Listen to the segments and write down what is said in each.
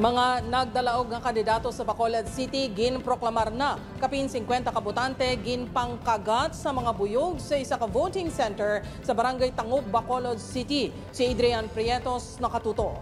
Mga nagdalaog nga kandidato sa Bacolod City ginproklamar na kapin 50 kabutante ginpangkagat sa mga buyog sa isa ka voting center sa Barangay Tangub, Bacolod City. Si Adrian Prietos nakatuto.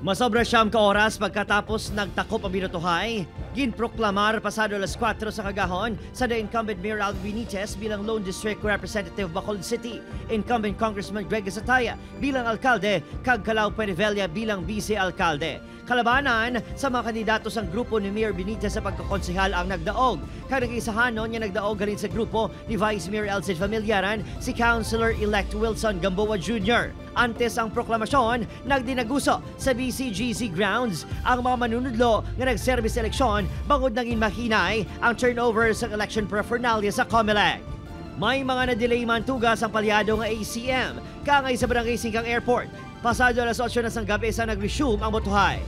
Masobra siyam ka oras pagkatapos nagtakop ang binotohay, ginproklamar pasado alas 4 sa kagahon sa the incumbent Mayor Alvin Benitez bilang Lone District Representative Bacolod City, incumbent Congressman Greg Gasataya bilang alkalde, kag Calao Penevella bilang vice-alkalde. Kalabanan sa mga kandidato sa grupo ni Mayor Benitez sa pagkakonsehal ang nagdaog. Kag nag-isahanon niya nagdaog galing sa grupo ni Vice Mayor Elcid Familiaran, si Councilor-elect Wilson Gamboa Jr. Antes ang proklamasyon, nagdinaguso sa BCGC grounds ang mga manunudlo nga nag-service eleksyon bangod naging mahinay ang turnover sa election paraphernalia sa COMELEC. May mga na-delay man tugas ang palyado nga ACM kangay sa Barangay Singkang Airport. Pasado alas 8 na sang gabi sa nag-resume ang botohay.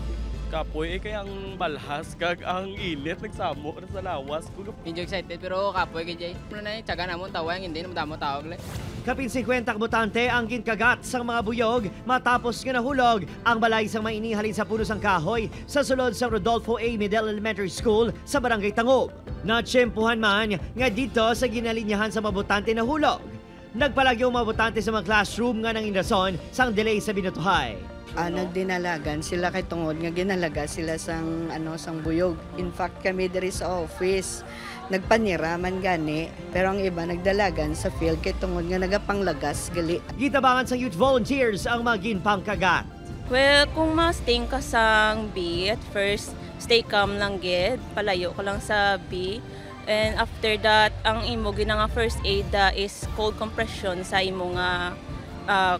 Kapoy, kaya ang balhas kag ang init nagsamo sa lawas. Medyo excited pero kapoy kay Jay. Ano na yung tsaga namon tawang hindi naman damo tawag le. Kapin 50 kabutante ang ginkagat sa mga buyog matapos nga nahulog ang balay sa mainihalin sa puno sang kahoy sa sulod sa Rodolfo A. Middle Elementary School sa Barangay Tangub. Natsyempuhan man nga dito sa ginalinyahan sa mga butante na hulog. Nagpalagyo mga butante sa mga classroom nga nang inrason sang delay sa binotohay. Nagdinalagan sila kay tungod nga ginalaga sila sang sang buyog. In fact kami diri sa office nagpaniraman gani pero ang iba nagdalagan sa field kay tungod nga nagapanglagas gali. Gitabangan sa youth volunteers ang mga ginpangkagat. Well, kung ma-sting ka sa B, at first, stay calm lang gid, palayo ka lang sa B. And after that, ang imo ginanga first aid is cold compression sa imo nga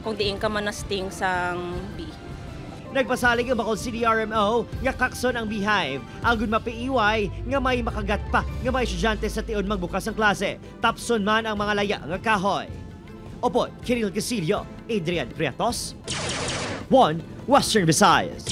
kung diin ka man na-sting sa B. Nagpasalig ang Bacolod City RMO nga kakson ang beehive. Agud mapiiway nga may makagat pa nga may estudyante sa tiyon magbukas ang klase. Tapson man ang mga laya nga kahoy. Opod, Kiril Casillo, Adrian Prietos, 1 Western Visayas.